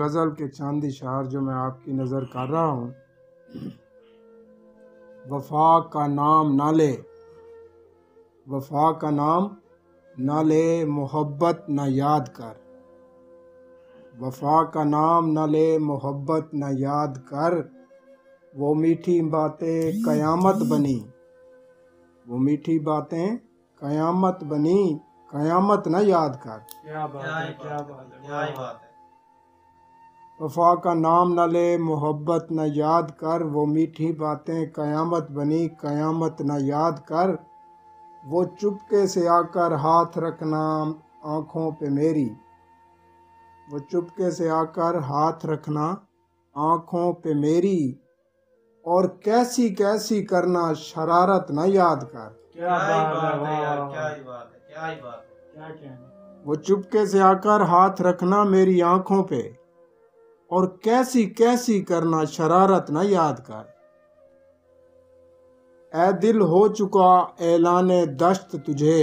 गज़ल के चांदी शार जो मैं आपकी नज़र कर रहा हूँ। वफा का नाम ना ले, वफा का नाम ना ले, मोहब्बत ना याद कर। वफा का नाम ना ले, मोहब्बत ना याद कर। वो मीठी बातें कयामत बनी, वो मीठी बातें कयामत बनी, कयामत ना याद कर। क्या बात है, क्या बात है, क्या बात है। वफा का नाम न ले, मोहब्बत न याद कर। वो मीठी बातें कयामत बनी, कयामत न याद कर। वो चुपके से आकर हाथ रखना आँखों पे मेरी, वो चुपके से आकर हाथ रखना आँखों पे मेरी। और कैसी कैसी करना शरारत न याद कर। क्या बात है यार, क्या ही बात है, क्या ही बात है, क्या कहना। वो चुपके से आकर हाथ रखना मेरी आँखों पे, और कैसी कैसी करना शरारत न याद कर। ए दिल हो चुका ऐलाने दश्त तुझे,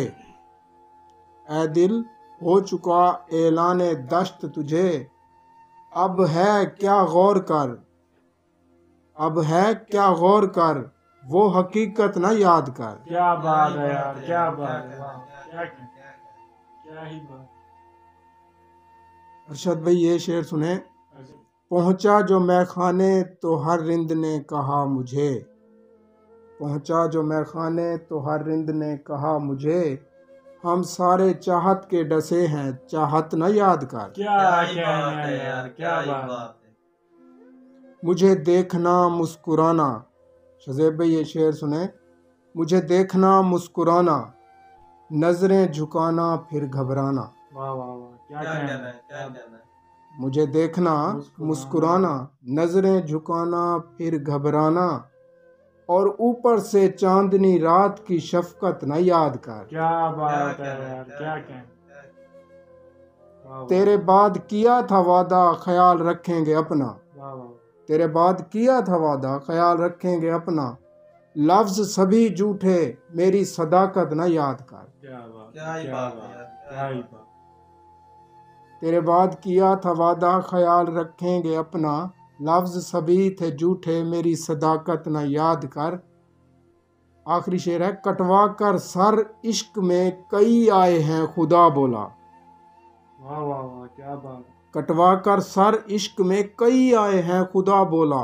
ए दिल हो चुका ऐलाने दश्त तुझे। अब है क्या गौर कर, अब है क्या गौर कर। वो हकीकत न याद कर। क्या बात है यार, क्या बात है, क्या कहना, क्या ही बात। अरशद भाई ये शेर सुने। पहुंचा जो मैखाने तो हर रिंद ने कहा मुझे, पहुंचा जो मैखाने तो हर रिंद ने कहा मुझे। हम सारे चाहत के डसे हैं, चाहत न याद कर। क्या कहना है यार, क्या बात है। मुझे देखना मुस्कुराना, शज़ेब भाई ये शेर सुने। मुझे देखना मुस्कुराना, नजरें झुकाना फिर घबराना। वाह वाह वाह, क्या कहना है, क्या कहना है। मुझे देखना मुस्कुराना, नजरें झुकाना फिर घबराना। और ऊपर से चांदनी रात की शफकत न याद कर। क्या बात है यार, क्या कहना। तेरे बाद किया था वादा, ख्याल रखेंगे अपना। वाह वाह, तेरे बाद किया था वादा, ख्याल रखेंगे अपना। लफ्ज सभी झूठे, मेरी सदाकत न याद कर। क्या बात, क्या ही बात है, क्या ही बात। तेरे बाद किया था वादा, ख्याल रखेंगे अपना। लफ्ज सभी थे झूठे, मेरी सदाकत न याद कर। आखिरी शेर है। कटवा कर सर इश्क में कई आए हैं, खुदा बोला। वाह वाह वाह, क्या बात है। कटवा कर सर इश्क में कई आए हैं, खुदा बोला।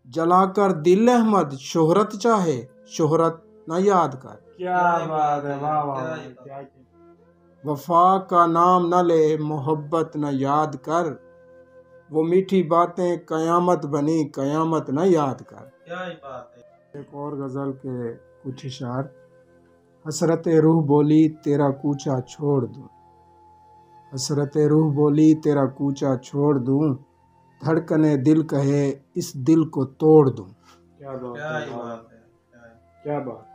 जलाकर दिल अहमद शोहरत चाहे, शोहरत न याद कर। क्या बात है, वाह वाह वाह, क्या कहना। वफा का नाम न ले, मोहब्बत न याद कर। वो मीठी बातें कयामत बनी, कयामत न याद कर। क्या ही बात है। एक और गज़ल के कुछ इशार। हसरत रूह बोली तेरा कूचा छोड़ दूं, हसरत रूह बोली तेरा कूचा छोड़ दूं। धड़कने दिल कहे इस दिल को तोड़ दूं। क्या बात है, क्या बात।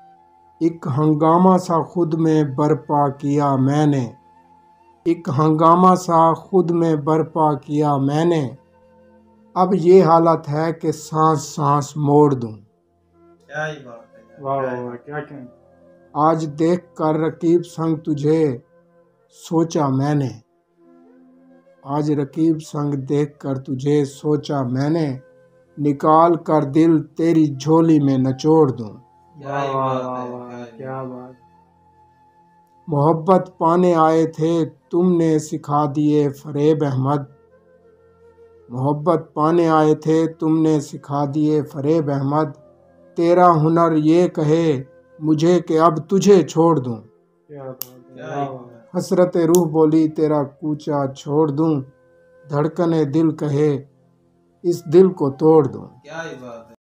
एक हंगामा सा खुद में बर्पा किया मैंने, एक हंगामा सा खुद में बर्पा किया मैंने। अब ये हालत है कि सांस सांस मोड़ दूं। क्या ही बात है, वाह वाह वाह, क्या कहना। आज देख कर रकीब संग तुझे सोचा मैंने, आज रकीब संग देख कर तुझे सोचा मैंने। निकाल कर दिल तेरी झोली में नचोड़ दूं। वाह वाह वाह वाह, क्या बात। मोहब्बत पाने आए थे तुमने सिखा दिए फरेब अहमद, मोहब्बत पाने आए थे तुमने सिखा दिए फरेब अहमद। तेरा हुनर ये कहे मुझे कि अब तुझे छोड़ दूं। क्या बात है, वाह वाह। हसरत रूह बोली तेरा कूचा छोड़ दूं। धड़कने दिल कहे इस दिल को तोड़ दूं। क्या ही बात है।